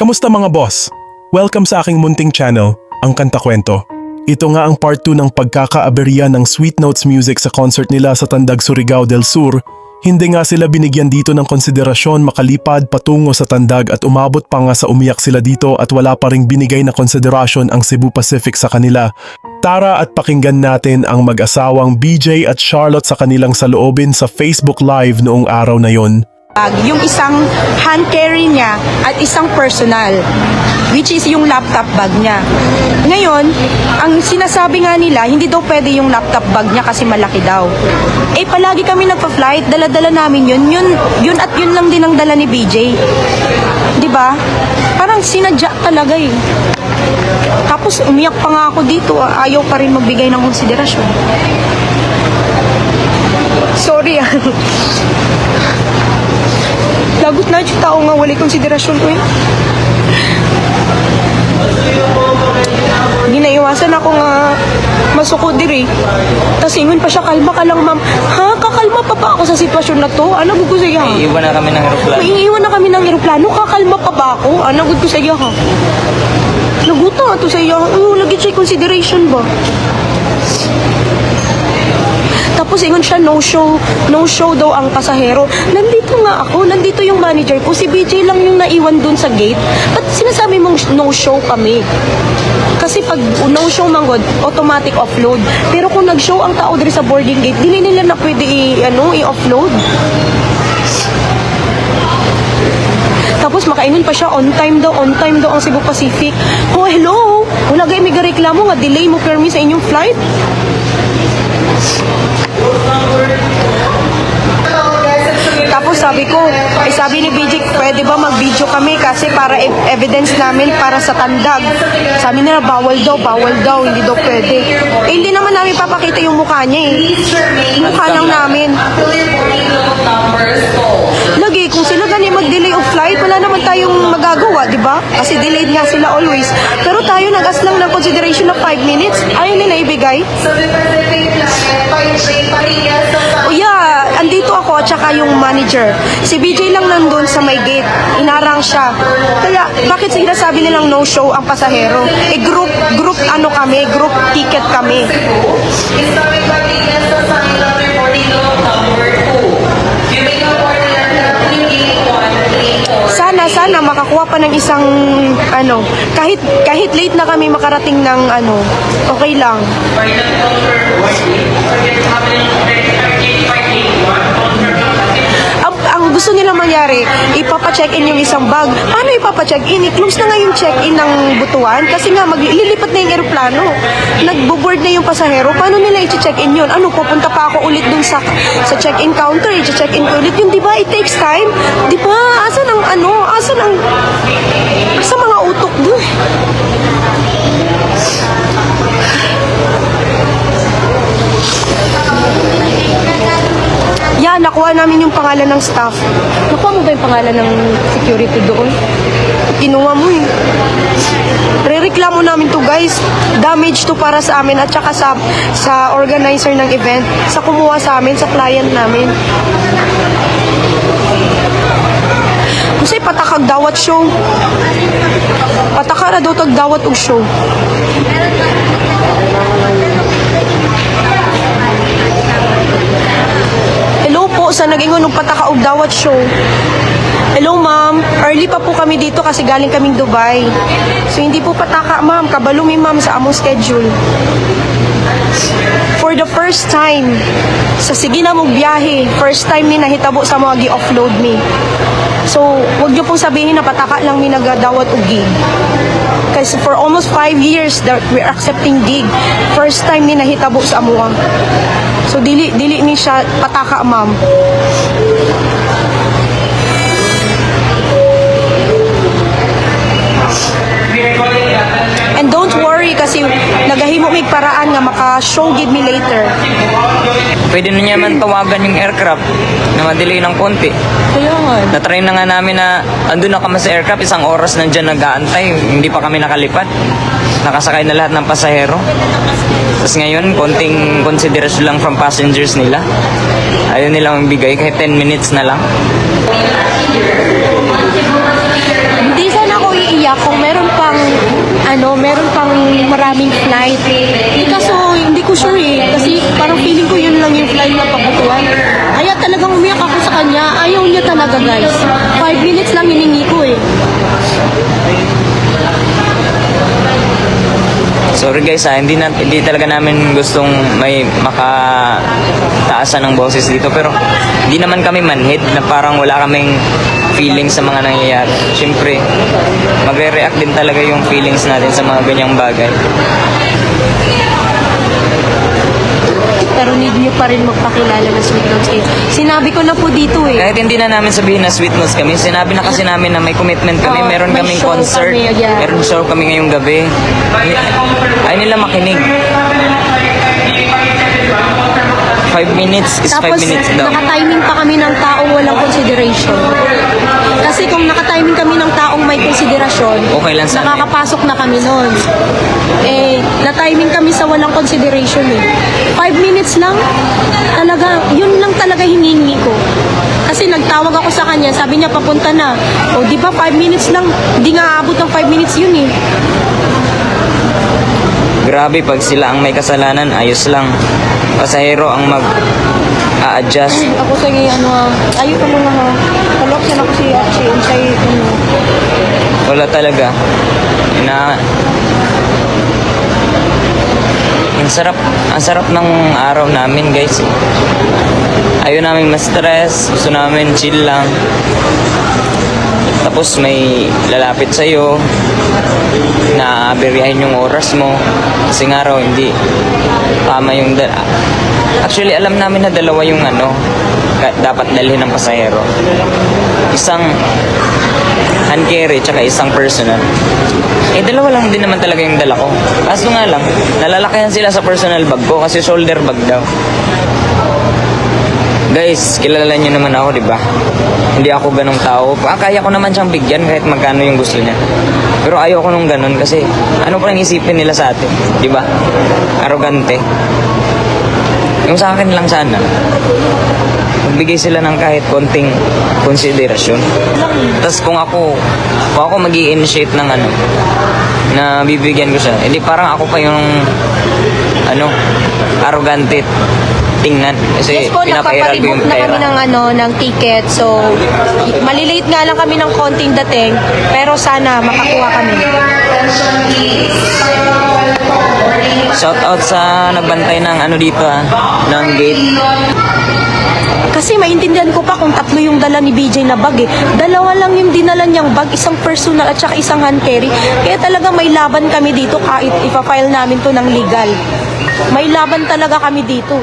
Kamusta mga boss? Welcome sa aking munting channel, ang Kanta Kwento. Ito nga ang part 2 ng pagkakaaberya ng Sweet Notes Music sa concert nila sa Tandag, Surigao del Sur. Hindi nga sila binigyan dito ng konsiderasyon makalipad patungo sa Tandag at umabot pa nga sa umiyak sila dito at wala pa ring binigay na konsiderasyon ang Cebu Pacific sa kanila. Tara at pakinggan natin ang mag-asawang BJ at Charlotte sa kanilang saloobin sa Facebook Live noong araw na yon. Yung isang hand carry niya at isang personal, which is yung laptop bag niya. Ngayon, ang sinasabi nga nila, hindi daw pwede yung laptop bag niya kasi malaki daw. Eh palagi kami nagpa-flight, dala-dala namin yun at yun lang din ang dala ni BJ. 'Di ba? Parang sinadya talaga eh. Tapos umiyak pa nga ako dito, ayaw pa rin magbigay ng konsiderasyon. Sorry ah. Lagot na yung tao nga wala konsiderasyon ko eh. Ginaiwasan ako nga masuko diri. Tapos ingon pa siya, kalma ka lang ma'am. Ha? Kakalma pa ba ako sa sitwasyon na to? Ano gud ko sa iya? Iiwan na kami ng aeroplano. Iiwan na kami ng aeroplano. Kakalma pa ba ako? Ano gud ko sa iya ha? Lagot na to sa iya. Lagi siya consideration ba? Tapos ingon siya, no show daw ang pasahero. Nandito nga ako, nandito yung manager ko. Si BJ lang yung naiwan dun sa gate. Ba't sinasabi mong no show kami? Kasi pag no show manggod, automatic offload. Pero kung nag-show ang tao diri sa boarding gate, dili nila na pwede i-offload. Tapos makaingon pa siya, on time daw ang Cebu Pacific. Oh, hello! Wala gay may reklamo nga, delay mo permi sa inyong flight. Tapos sabi ni BJ, pwede ba mag-video kami kasi para evidence namin para sa Tandag. Sabi nila, bawal daw, hindi daw pwede. Eh, hindi naman namin papakita yung mukha niya eh. Mukha lang namin. Lagi, kung sila gani mag-delay of flight, wala naman tayong magagawa, di ba? Kasi delayed nga sila always. Pero tayo nag-ask lang ng consideration of 5 minutes, ayaw nila ibigay. O yeah, andito ako at saka yung manager. Si BJ lang nandun sa may gate. Inarang siya. Kaya, bakit sinasabi nilang no show ang pasahero? Eh, group ticket kami. Sana makakuha pa ng isang kahit late na kami makarating ng okay lang. Ang gusto nila mangyari, ipapa-check-in yung isang bag. Paano ipapa-check-in? I-close na nga yung check-in ng Butuan kasi nga maglilipat na yung aeroplano. Nagbo-board na yung pasahero. Paano nila i-check-in yun? Pupunta pa ako ulit dun sa check-in counter, i-check-in ko ulit yun. Diba? It takes time. Diba? Asan mga utok dun? Yan, nakuha namin yung pangalan ng staff. Nakuha mo ba yung pangalan ng security doon? Kinuha mo eh. Rereklamo namin to guys. Damage to para sa amin at saka sa organizer ng event. Sa kumuha sa amin, sa client namin. Kasi patakag dawat show. Patakara daw tag dawat og show. Hello po sa nag-ingon ng pataka og dawat show. Hello ma'am, early pa po kami dito kasi galing kaming Dubai. So hindi po pataka ma'am, kabalo mi ma'am sa among schedule. For the first time, sa sige na mong biyahe, first time ni nahitabo sa mga gi-offload mi. So, wag niyo pong sabihin na pataka lang mi nagadawat og gig. Kasi for almost 5 years that we're accepting gig, first time ni nahitabo sa amuang. So, dili ni siya pataka ma'am. And don't worry kasi nagahimo mig paraan nga maka-show gid me later. Pwede na niya man tawagan yung aircraft na ma-delay ng konti. Kaya nga. Na-try na nga namin na andun na kami sa aircraft, isang oras nandyan nag-aantay, hindi pa kami nakalipad. Nakasakay na lahat ng pasahero. Tapos ngayon, konting konsiderasyon lang from passengers nila. Ayaw nilang bigay kahit 10 minutes na lang. Hindi sana ako iiyak. umiyak kung meron pang maraming flight. Kaso hindi ko sure kasi parang feeling ko yun lang yung flight na paputuan. Kaya talagang umiyak ako sa kanya. Ayaw niya talaga, guys. 5 minutes lang hiningi ko Sorry guys hindi talaga namin gustong may makataasan ng boses dito, pero hindi naman kami manhid na parang wala kaming feelings sa mga nangyayari. Siyempre, magre-react din talaga yung feelings natin sa mga ganyang bagay. Pero need niyo pa rin magpakilala na Sweet Notes. Sinabi ko na po dito Kahit hindi na namin sabihin na sweet notes kami, sinabi na kasi namin na may commitment kami, Oo, meron may kaming show concert, kami, yeah. meron show kami ngayong gabi. Ay nila makinig. 5 minutes is 5 Tapos, minutes daw. nakatiming pa kami ng taong walang consideration. Kasi kung nakatiming kami ng taong may konsiderasyon, Okay lang sana. nakakapasok na kami nun. Na-timing kami sa walang consideration 5 minutes lang, talaga, yun lang talaga hiningi ko. Kasi nagtawag ako sa kanya, sabi niya papunta na. O di ba 5 minutes lang, hindi nga aabot ng 5 minutes yun Grabe, pag sila ang may kasalanan, ayos lang. Pasahero ang mag-a-adjust. Ako sa ayaw ka lang Palok siya na ako si Unsay, Wala talaga. Ang sarap ng araw namin, guys. Ayaw namin ma-stress, gusto namin chill lang. Tapos may lalapit sa'yo na aberiyahin yung oras mo kasi nga raw hindi tama yung actually alam namin na dalawa yung dapat dalhin ng pasahero, isang hand carry tsaka isang personal. Dalawa lang din naman talaga yung dala ko, kaso nga lang nalalakayan sila sa personal bag ko kasi shoulder bag daw. Guys, kilala niyo naman ako, di ba? Hindi ako ganong tao. Kaya ko naman siyang bigyan kahit magkano yung gusto niya. Pero ayaw ko nung ganon kasi ano pa ang isipin nila sa atin, di ba? Arrogante. Yung sa akin lang sana, magbigay sila ng kahit konting konsiderasyon. Tapos kung ako mag-i-initiate ng na bibigyan ko siya, hindi parang ako pa yung arrogante tingnan kasi Yes po, pinapairal ko yung nagpaparibook na kami pera. ng ticket. So, malilate nga lang kami ng konting dating, pero sana makakuha kami. Shout out sa nagbantay ng dito ng gate. Kasi maintindihan ko pa kung tatlo yung dala ni BJ na bag Dalawa lang yung dinala niyang bag, isang personal at saka isang hand carry. Kaya talaga may laban kami dito kahit ipa-file namin to ng legal. May laban talaga kami dito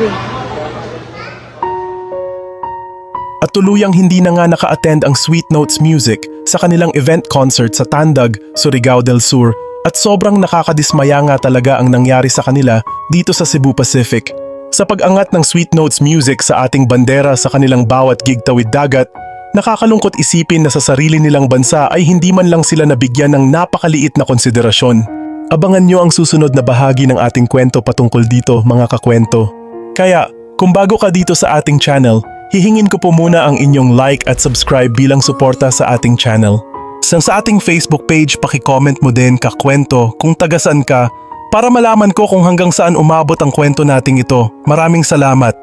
At tuluyang hindi na nga naka-attend ang Sweet Notes Music sa kanilang event concert sa Tandag, Surigao del Sur at sobrang nakakadismaya nga talaga ang nangyari sa kanila dito sa Cebu Pacific. Sa pag-angat ng Sweet Notes Music sa ating bandera sa kanilang bawat gig tawid dagat, nakakalungkot isipin na sa sarili nilang bansa ay hindi man lang sila nabigyan ng napakaliit na konsiderasyon. Abangan nyo ang susunod na bahagi ng ating kwento patungkol dito, mga kakwento. Kaya, kung bago ka dito sa ating channel, hihingin ko po muna ang inyong like at subscribe bilang suporta sa ating channel. Sa ating Facebook page, paki-comment mo din kakwento kung taga-saan ka para malaman ko kung hanggang saan umabot ang kwento nating ito. Maraming salamat.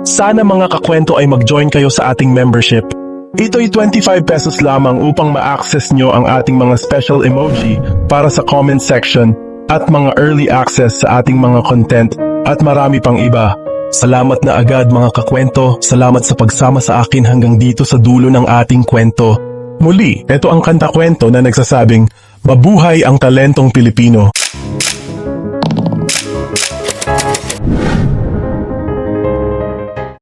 Sana mga kakwento ay mag-join kayo sa ating membership. Ito'y 25 pesos lamang upang ma-access nyo ang ating mga special emoji para sa comment section at mga early access sa ating mga content at marami pang iba. Salamat na agad mga kakwento, salamat sa pagsama sa akin hanggang dito sa dulo ng ating kwento. Muli, ito ang kanta kwento na nagsasabing, mabuhay ang talentong Pilipino.